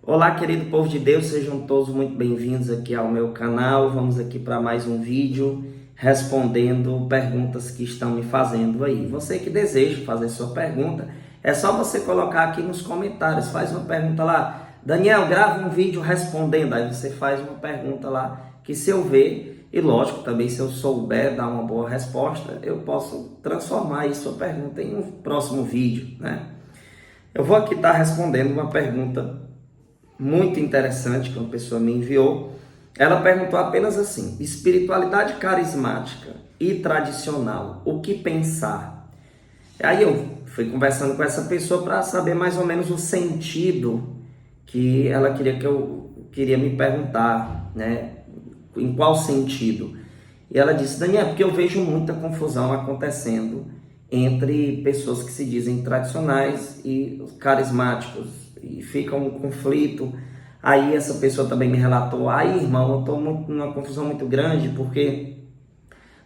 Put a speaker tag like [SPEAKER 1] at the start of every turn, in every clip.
[SPEAKER 1] Olá, querido povo de Deus, sejam todos muito bem-vindos aqui ao meu canal. Vamos aqui para mais um vídeo respondendo perguntas que estão me fazendo aí. Você que deseja fazer sua pergunta, é só você colocar aqui nos comentários, faz uma pergunta lá. Daniel, grava um vídeo respondendo, aí você faz uma pergunta lá que se eu ver, e lógico, também se eu souber dar uma boa resposta, eu posso transformar aí sua pergunta em um próximo vídeo, né? Eu vou aqui estar respondendo uma pergunta muito interessante que uma pessoa me enviou. Ela perguntou apenas assim: espiritualidade carismática e tradicional, o que pensar? Aí eu fui conversando com essa pessoa para saber mais ou menos o sentido que ela queria me perguntar, né? Em qual sentido? E ela disse: Daniel, porque eu vejo muita confusão acontecendo entre pessoas que se dizem tradicionais e carismáticos, e fica um conflito. Aí essa pessoa também me relatou: aí, irmão, eu estou numa confusão muito grande, porque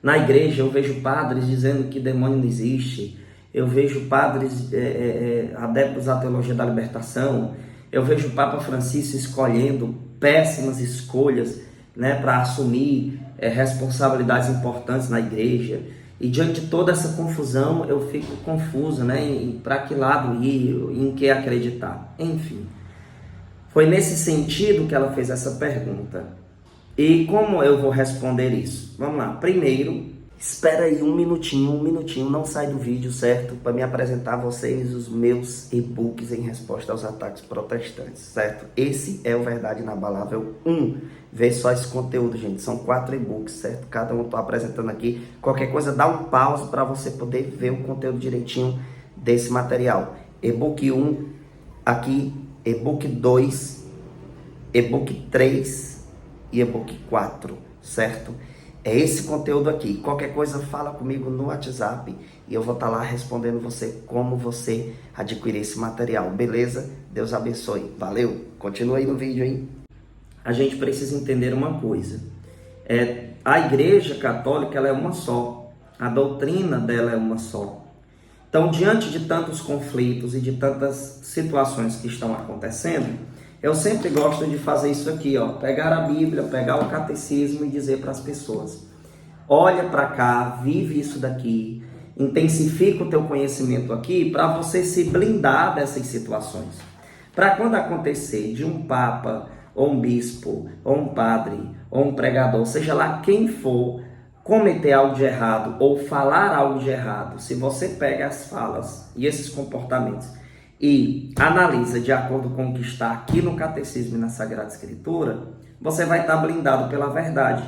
[SPEAKER 1] na igreja eu vejo padres dizendo que demônio não existe, eu vejo padres adeptos à teologia da libertação, eu vejo o Papa Francisco escolhendo péssimas escolhas, né, para assumir responsabilidades importantes na igreja. E diante de toda essa confusão, eu fico confuso, né, para que lado ir, em que acreditar. Enfim, foi nesse sentido que ela fez essa pergunta. E como eu vou responder isso? Vamos lá. Primeiro, espera aí um minutinho, não sai do vídeo, certo? Para me apresentar a vocês os meus e-books em resposta aos ataques protestantes, certo? Esse é o Verdade Inabalável 1. Vê só esse conteúdo, gente. São 4 e-books, certo? Cada um eu tô apresentando aqui. Qualquer coisa, dá um pause para você poder ver o conteúdo direitinho desse material. E-book 1, aqui, e-book 2, e-book 3 e e-book 4, certo? É esse conteúdo aqui. Qualquer coisa, fala comigo no WhatsApp e eu vou estar lá respondendo você como você adquirir esse material, beleza? Deus abençoe. Valeu. Continua aí no vídeo, hein? A gente precisa entender uma coisa. A Igreja Católica, ela é uma só. A doutrina dela é uma só. Então, diante de tantos conflitos e de tantas situações que estão acontecendo, eu sempre gosto de fazer isso aqui, ó, pegar a Bíblia, pegar o catecismo e dizer para as pessoas: olha para cá, vive isso daqui, intensifica o teu conhecimento aqui para você se blindar dessas situações. Para quando acontecer de um papa, ou um bispo, ou um padre, ou um pregador, seja lá quem for, cometer algo de errado ou falar algo de errado, se você pega as falas e esses comportamentos e analisa de acordo com o que está aqui no Catecismo e na Sagrada Escritura, você vai estar blindado pela verdade.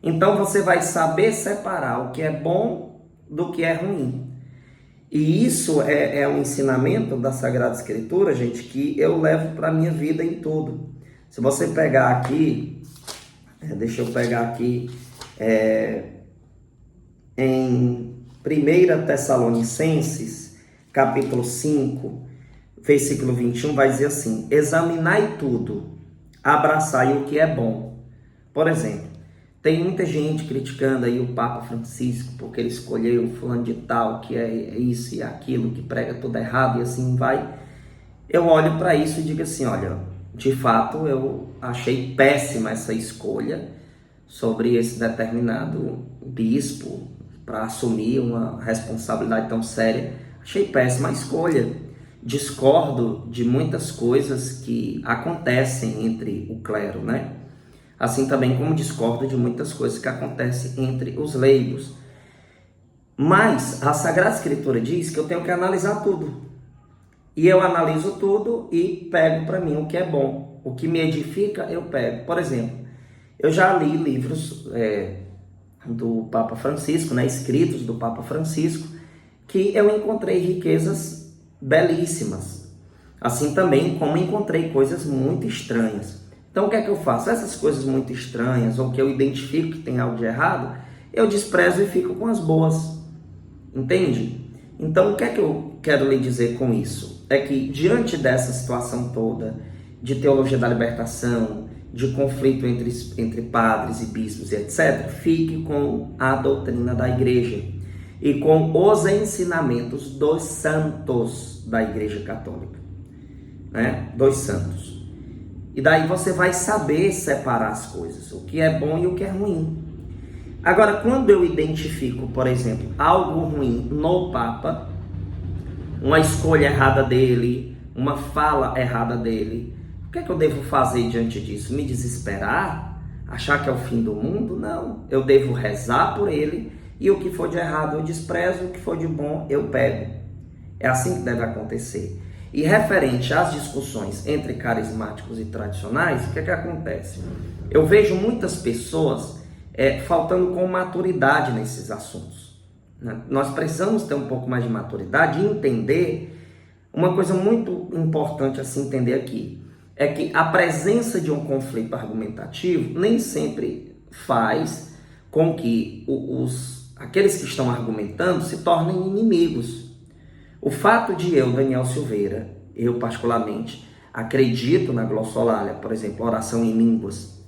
[SPEAKER 1] Então você vai saber separar o que é bom do que é ruim. E isso é um ensinamento da Sagrada Escritura, gente, que eu levo para a minha vida em tudo. Se você pegar aqui, deixa eu pegar aqui, em 1 Tessalonicenses, capítulo 5, versículo 21, vai dizer assim: examinai tudo, abraçai o que é bom. Por exemplo, tem muita gente criticando aí o Papa Francisco, porque ele escolheu fulano de tal, que é isso e aquilo, que prega tudo errado e assim vai. Eu olho para isso e digo assim: olha, de fato eu achei péssima essa escolha sobre esse determinado bispo para assumir uma responsabilidade tão séria. Achei péssima a escolha. Discordo de muitas coisas que acontecem entre o clero, né? Assim também como discordo de muitas coisas que acontecem entre os leigos. Mas a Sagrada Escritura diz que eu tenho que analisar tudo. E eu analiso tudo e pego para mim o que é bom. O que me edifica, eu pego. Por exemplo, eu já li livros do Papa Francisco, né, escritos do Papa Francisco, que eu encontrei riquezas belíssimas. Assim também como encontrei coisas muito estranhas. Então o que é que eu faço? Essas coisas muito estranhas, ou que eu identifico que tem algo de errado, eu desprezo e fico com as boas. Entende? Então o que é que eu quero lhe dizer com isso? É que diante dessa situação toda, de teologia da libertação, de conflito entre padres e bispos e etc., fique com a doutrina da igreja e com os ensinamentos dos santos da Igreja Católica, né? Dos santos. E daí você vai saber separar as coisas, o que é bom e o que é ruim. Agora, quando eu identifico, por exemplo, algo ruim no Papa, uma escolha errada dele, uma fala errada dele, o que é que eu devo fazer diante disso? Me desesperar? Achar que é o fim do mundo? Não. Eu devo rezar por ele e o que for de errado eu desprezo, o que for de bom eu pego. É assim que deve acontecer. E referente às discussões entre carismáticos e tradicionais, o que é que acontece? Eu vejo muitas pessoas faltando com maturidade nesses assuntos. Nós precisamos ter um pouco mais de maturidade e entender uma coisa muito importante a se entender aqui. É que a presença de um conflito argumentativo nem sempre faz com que aqueles que estão argumentando se tornem inimigos. O fato de eu, Daniel Silveira, eu particularmente, acredito na glossolalia, por exemplo, oração em línguas,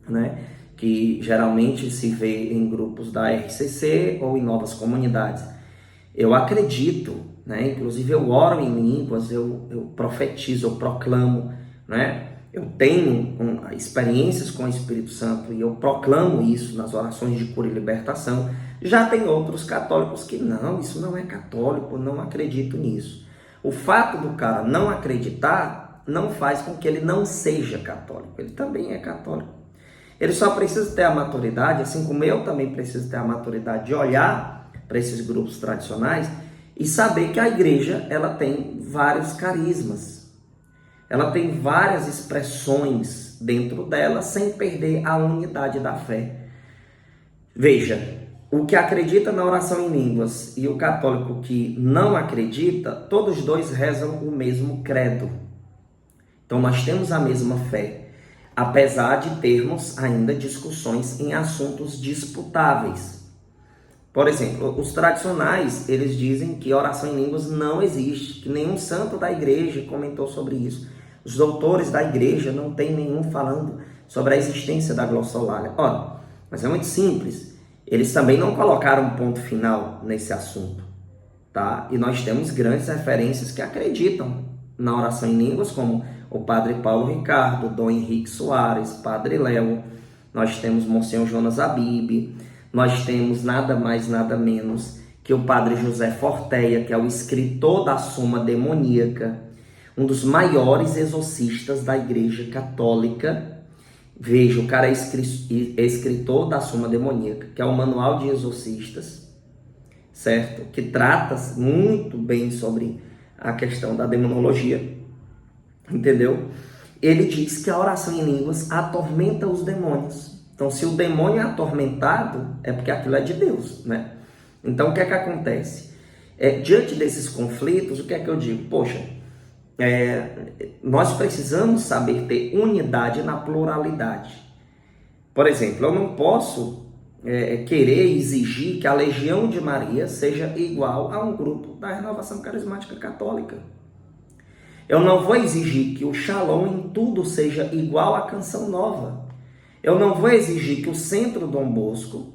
[SPEAKER 1] né? Que geralmente se vê em grupos da RCC ou em novas comunidades. Eu acredito, né? Inclusive eu oro em línguas, eu profetizo, eu proclamo, né? Eu tenho experiências com o Espírito Santo e eu proclamo isso nas orações de cura e libertação. Já tem outros católicos que não, isso não é católico, não acredito nisso. O fato do cara não acreditar não faz com que ele não seja católico, ele também é católico. Ele só precisa ter a maturidade, assim como eu também preciso ter a maturidade de olhar para esses grupos tradicionais e saber que a igreja ela tem vários carismas. Ela tem várias expressões dentro dela sem perder a unidade da fé. Veja, o que acredita na oração em línguas e o católico que não acredita, todos dois rezam o mesmo credo. Então nós temos a mesma fé, apesar de termos ainda discussões em assuntos disputáveis. Por exemplo, os tradicionais, eles dizem que oração em línguas não existe, que nenhum santo da igreja comentou sobre isso. Os doutores da igreja não tem nenhum falando sobre a existência da glossolalia. Ora, mas é muito simples. Eles também não colocaram um ponto final nesse assunto, tá? E nós temos grandes referências que acreditam na oração em línguas, como o Padre Paulo Ricardo, Dom Henrique Soares, Padre Léo. Nós temos Monsenhor Jonas Abib. Nós temos nada mais, nada menos que o Padre José Forteia, que é o escritor da Suma Demoníaca, um dos maiores exorcistas da Igreja Católica. Veja, o cara é escritor da Suma Demoníaca, que é o Manual de Exorcistas, certo? Que trata muito bem sobre a questão da demonologia, entendeu? Ele diz que a oração em línguas atormenta os demônios. Então, se o demônio é atormentado, é porque aquilo é de Deus, né? Então, o que é que acontece? Diante desses conflitos, o que é que eu digo? Poxa, nós precisamos saber ter unidade na pluralidade. Por exemplo, eu não posso querer exigir que a Legião de Maria seja igual a um grupo da Renovação Carismática Católica. Eu não vou exigir que o Shalom em tudo seja igual à Canção Nova. Eu não vou exigir que o Centro Dom Bosco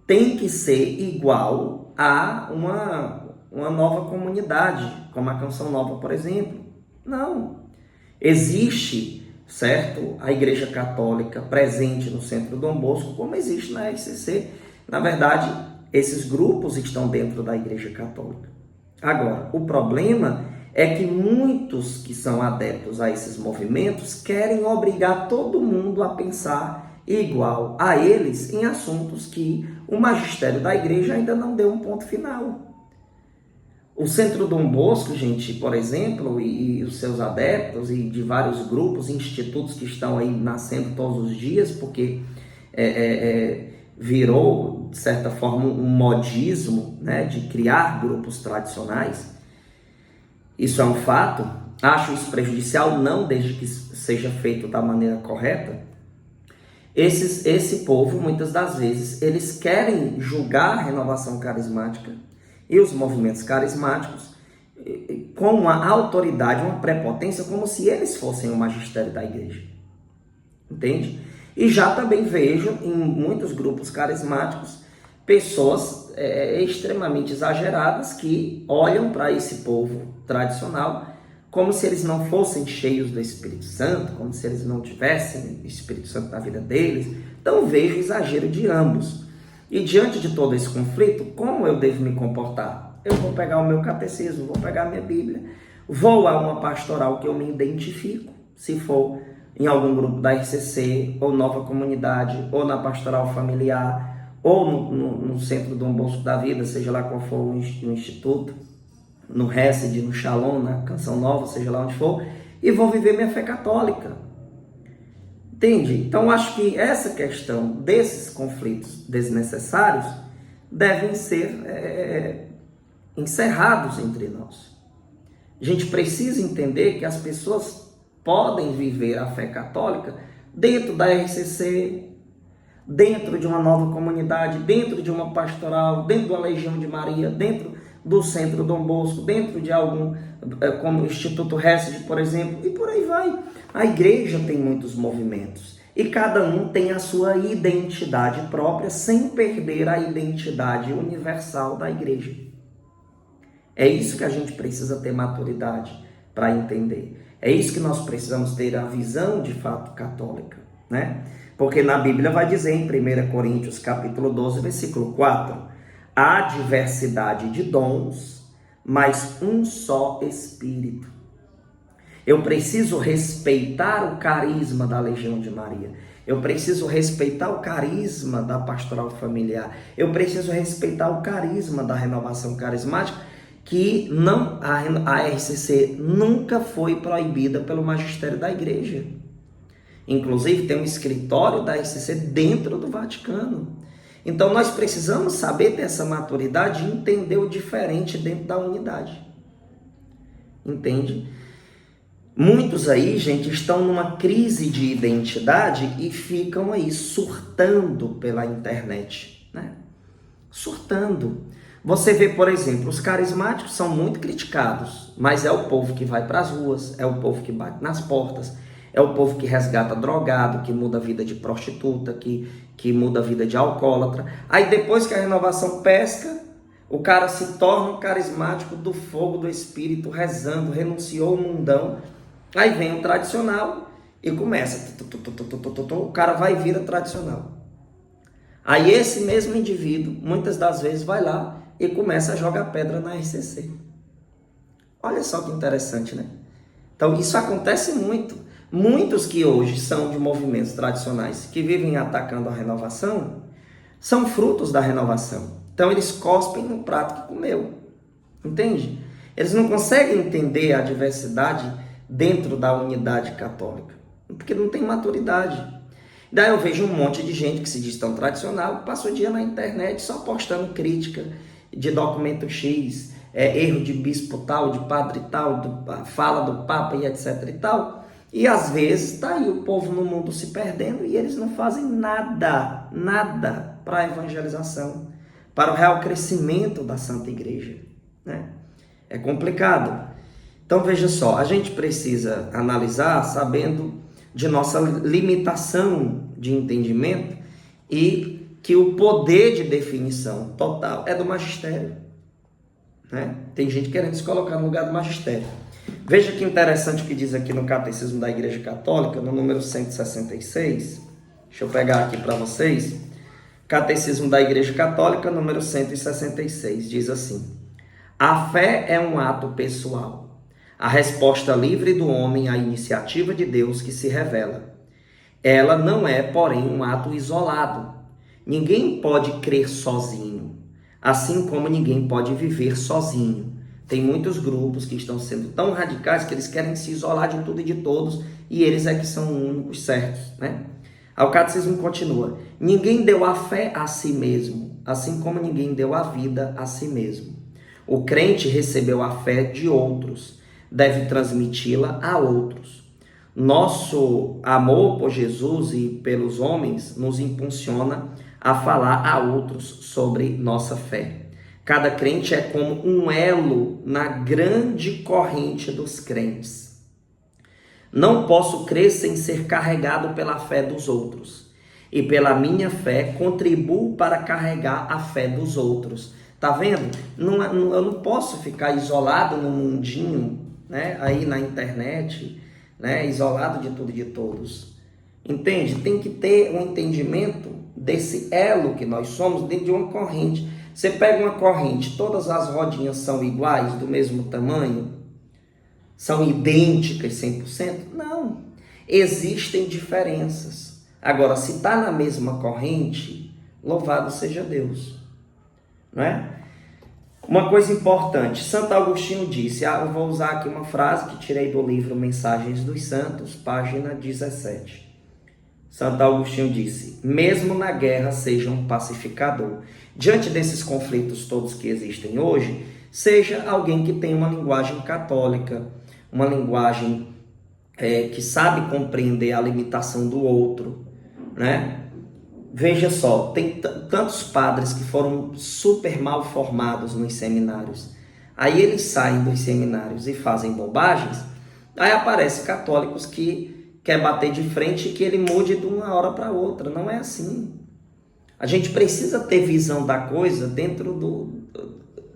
[SPEAKER 1] tem que ser igual a uma nova comunidade, como a Canção Nova, por exemplo. Não. Existe, certo, a Igreja Católica presente no Centro Dom Bosco, como existe na RCC. Na verdade, esses grupos estão dentro da Igreja Católica. Agora, o problema é que muitos que são adeptos a esses movimentos querem obrigar todo mundo a pensar igual a eles em assuntos que o magistério da igreja ainda não deu um ponto final. O Centro Dom Bosco, gente, por exemplo, e os seus adeptos e de vários grupos, institutos que estão aí nascendo todos os dias, porque virou, de certa forma, um modismo, né, de criar grupos tradicionais. Isso é um fato. Acho isso prejudicial? Não, desde que seja feito da maneira correta. Esse povo, muitas das vezes, eles querem julgar a renovação carismática e os movimentos carismáticos com uma autoridade, uma prepotência, como se eles fossem o magistério da igreja. Entende? E já também vejo em muitos grupos carismáticos pessoas extremamente exageradas que olham para esse povo tradicional como se eles não fossem cheios do Espírito Santo, como se eles não tivessem o Espírito Santo na vida deles. Então vejo o exagero de ambos. E diante de todo esse conflito, como eu devo me comportar? Eu vou pegar o meu catecismo, vou pegar a minha Bíblia, vou a uma pastoral que eu me identifico, se for em algum grupo da RCC, ou Nova Comunidade, ou na pastoral familiar, ou no Centro Dom Bosco da Vida, seja lá qual for o instituto, no Hesed, no Shalom, na Canção Nova, seja lá onde for, e vou viver minha fé católica. Entende? Então, acho que essa questão desses conflitos desnecessários devem ser encerrados entre nós. A gente precisa entender que as pessoas podem viver a fé católica dentro da RCC, dentro de uma Nova Comunidade, dentro de uma pastoral, dentro da Legião de Maria, dentro do Centro Dom Bosco, dentro de algum, como o Instituto Hesed, por exemplo, e por aí vai. A igreja tem muitos movimentos e cada um tem a sua identidade própria sem perder a identidade universal da igreja. É isso que a gente precisa ter maturidade para entender. É isso que nós precisamos ter a visão de fato católica, né? Porque na Bíblia vai dizer em 1 Coríntios capítulo 12, versículo 4, há diversidade de dons, mas um só Espírito. Eu preciso respeitar o carisma da Legião de Maria. Eu preciso respeitar o carisma da pastoral familiar. Eu preciso respeitar o carisma da renovação carismática, que não, a RCC nunca foi proibida pelo magistério da igreja. Inclusive tem um escritório da RCC dentro do Vaticano. Então nós precisamos saber ter essa maturidade e entender o diferente dentro da unidade. Entende? Muitos aí, gente, estão numa crise de identidade e ficam aí surtando pela internet, né? Surtando. Você vê, por exemplo, os carismáticos são muito criticados, mas é o povo que vai para as ruas, é o povo que bate nas portas, é o povo que resgata drogado, que muda a vida de prostituta, que muda a vida de alcoólatra. Aí depois que a renovação pesca, o cara se torna um carismático do fogo do Espírito, rezando, renunciou ao mundão. Aí vem o tradicional e começa. O cara vai vir a tradicional. Aí esse mesmo indivíduo, muitas das vezes, vai lá e começa a jogar pedra na RCC. Olha só que interessante, né? Então isso acontece muito. Muitos que hoje são de movimentos tradicionais, que vivem atacando a renovação, são frutos da renovação. Então eles cospem no prato que comeu. Entende? Eles não conseguem entender a diversidade dentro da unidade católica, porque não tem maturidade. Daí eu vejo um monte de gente que se diz tão tradicional, passa o dia na internet só postando crítica de documento X, erro de bispo tal, de padre tal, fala do Papa e etc e tal. E às vezes está aí o povo no mundo se perdendo e eles não fazem nada para a evangelização, para o real crescimento da Santa Igreja, né? É complicado. Então veja só, a gente precisa analisar sabendo de nossa limitação de entendimento e que o poder de definição total é do magistério, né? Tem gente querendo se colocar no lugar do magistério. Veja que interessante o que diz aqui no Catecismo da Igreja Católica, no número 166. Deixa eu pegar aqui para vocês. Catecismo da Igreja Católica, número 166, diz assim: a fé é um ato pessoal, a resposta livre do homem à iniciativa de Deus que se revela. Ela não é, porém, um ato isolado. Ninguém pode crer sozinho, assim como ninguém pode viver sozinho. Tem muitos grupos que estão sendo tão radicais que eles querem se isolar de tudo e de todos, e eles é que são os únicos certos, né? Aí o catecismo continua: ninguém deu a fé a si mesmo, assim como ninguém deu a vida a si mesmo. O crente recebeu a fé de outros, deve transmiti-la a outros. Nosso amor por Jesus e pelos homens nos impulsiona a falar a outros sobre nossa fé. Cada crente é como um elo na grande corrente dos crentes. Não posso crer sem ser carregado pela fé dos outros. E pela minha fé contribuo para carregar a fé dos outros. Tá vendo? Eu não posso ficar isolado no mundinho né, aí na internet, né, isolado de tudo e de todos. Entende? Tem que ter um entendimento desse elo que nós somos dentro de uma corrente. Você pega uma corrente, todas as rodinhas são iguais, do mesmo tamanho? São idênticas 100%? Não. Existem diferenças. Agora, se está na mesma corrente, louvado seja Deus. Não é? Uma coisa importante, Santo Agostinho disse, eu vou usar aqui uma frase que tirei do livro Mensagens dos Santos, página 17. Santo Agostinho disse, mesmo na guerra seja um pacificador. Diante desses conflitos todos que existem hoje, seja alguém que tem uma linguagem católica, uma linguagem que sabe compreender a limitação do outro, né? Veja só, tem tantos padres que foram super mal formados nos seminários. Aí eles saem dos seminários e fazem bobagens, aí aparecem católicos que quer bater de frente e que ele mude de uma hora para outra. Não é assim. A gente precisa ter visão da coisa dentro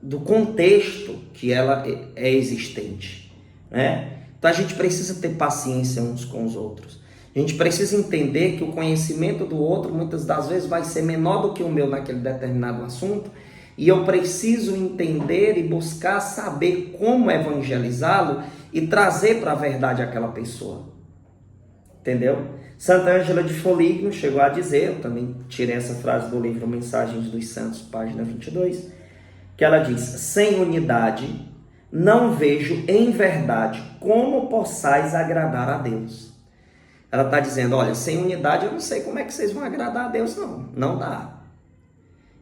[SPEAKER 1] do contexto que ela é existente, né? Então a gente precisa ter paciência uns com os outros. A gente precisa entender que o conhecimento do outro muitas das vezes vai ser menor do que o meu naquele determinado assunto, e eu preciso entender e buscar saber como evangelizá-lo e trazer para a verdade aquela pessoa. Entendeu? Santa Ângela de Foligno chegou a dizer, eu também tirei essa frase do livro Mensagens dos Santos, página 22, que ela diz, sem unidade não vejo em verdade como possais agradar a Deus. Ela está dizendo, olha, sem unidade eu não sei como é que vocês vão agradar a Deus, não. Não dá.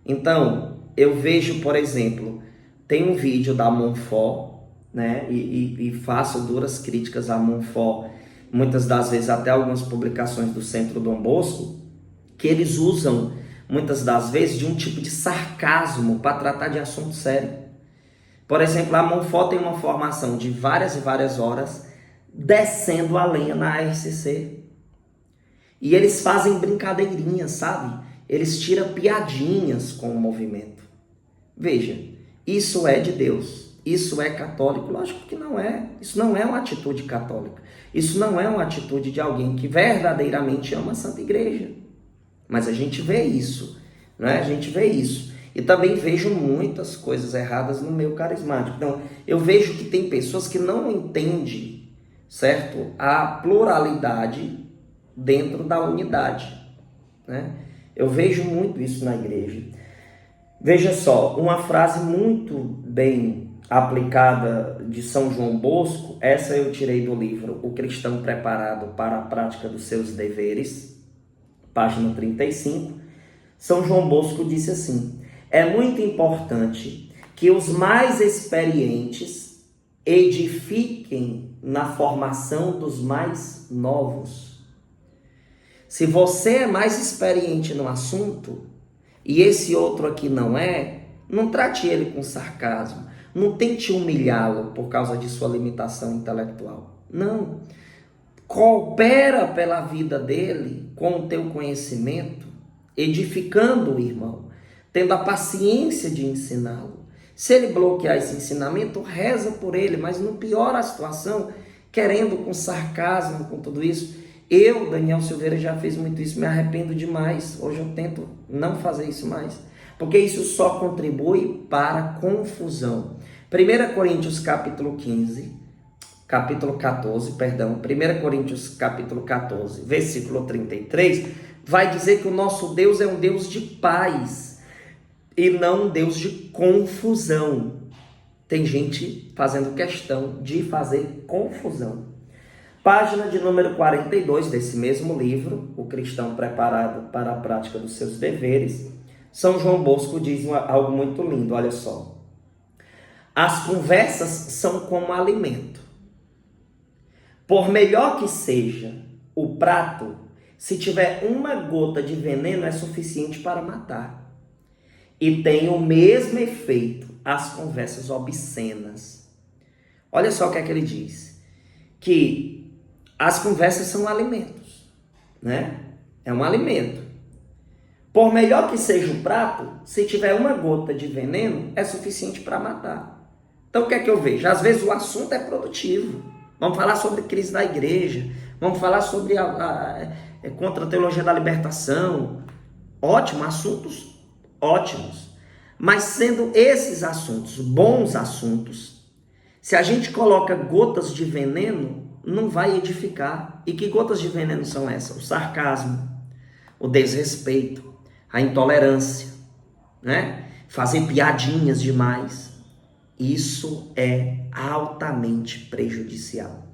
[SPEAKER 1] Então, eu vejo, por exemplo, tem um vídeo da Monfort, né? E faço duras críticas à Monfort, muitas das vezes até algumas publicações do Centro Dom Bosco, que eles usam, muitas das vezes, de um tipo de sarcasmo para tratar de assunto sério. Por exemplo, a Monfort tem uma formação de várias e várias horas descendo a lenha na ARCC. E eles fazem brincadeirinhas, sabe? Eles tiram piadinhas com o movimento. Veja, isso é de Deus, isso é católico? Lógico que não é. Isso não é uma atitude católica. Isso não é uma atitude de alguém que verdadeiramente ama a Santa Igreja. Mas a gente vê isso, né? A gente vê isso. E também vejo muitas coisas erradas no meio carismático. Então, eu vejo que tem pessoas que não entendem, certo? A pluralidade dentro da unidade, né? Eu vejo muito isso na igreja. Veja só, uma frase muito bem aplicada de São João Bosco, essa eu tirei do livro O Cristão Preparado para a Prática dos Seus Deveres, página 35. São João Bosco disse assim, é muito importante que os mais experientes edifiquem na formação dos mais novos. Se você é mais experiente no assunto e esse outro aqui não trate ele com sarcasmo, não tente humilhá-lo por causa de sua limitação intelectual. Não. Coopera pela vida dele com o teu conhecimento, edificando o irmão, tendo a paciência de ensiná-lo. Se ele bloquear esse ensinamento, reza por ele, mas não piora a situação, querendo com sarcasmo, com tudo isso. Eu, Daniel Silveira, já fiz muito isso, me arrependo demais. Hoje eu tento não fazer isso mais, porque isso só contribui para a confusão. 1 Coríntios capítulo 14, versículo 33, vai dizer que o nosso Deus é um Deus de paz e não um Deus de confusão. Tem gente fazendo questão de fazer confusão. Página de número 42 desse mesmo livro, O Cristão Preparado para a Prática dos Seus Deveres, São João Bosco diz algo muito lindo, olha só. As conversas são como alimento. Por melhor que seja o prato, se tiver uma gota de veneno é suficiente para matar. E tem o mesmo efeito as conversas obscenas. Olha só o que é que ele diz. Que as conversas são alimentos, né? É um alimento. Por melhor que seja o prato, se tiver uma gota de veneno, é suficiente para matar. Então o que é que eu vejo? Às vezes o assunto é produtivo. Vamos falar sobre crise da igreja, vamos falar sobre contra a teologia da libertação. Ótimo, assuntos ótimos. Mas sendo esses assuntos bons assuntos, se a gente coloca gotas de veneno, não vai edificar. E que gotas de veneno são essas? O sarcasmo, o desrespeito, a intolerância, né? Fazer piadinhas demais. Isso é altamente prejudicial.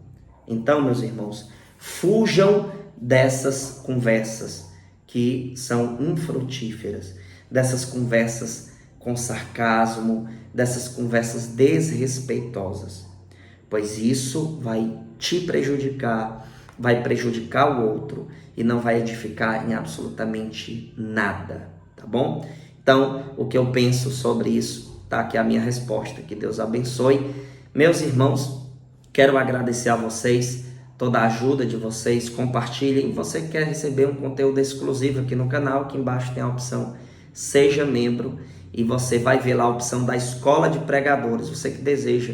[SPEAKER 1] Então, meus irmãos, fujam dessas conversas que são infrutíferas, dessas conversas com sarcasmo, dessas conversas desrespeitosas, pois isso vai te prejudicar, vai prejudicar o outro e não vai edificar em absolutamente nada, tá bom? Então, o que eu penso sobre isso, tá aqui a minha resposta. Que Deus abençoe. Meus irmãos, quero agradecer a vocês, toda a ajuda de vocês. Compartilhem. Você que quer receber um conteúdo exclusivo aqui no canal, aqui embaixo tem a opção Seja Membro e você vai ver lá a opção da Escola de Pregadores. Você que deseja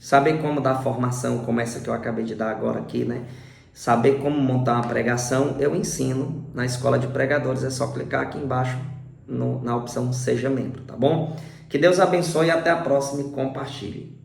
[SPEAKER 1] saber como dar formação, como essa que eu acabei de dar agora aqui, né? Saber como montar uma pregação, eu ensino na Escola de Pregadores. É só clicar aqui embaixo na opção Seja Membro, tá bom? Que Deus abençoe e até a próxima e compartilhe.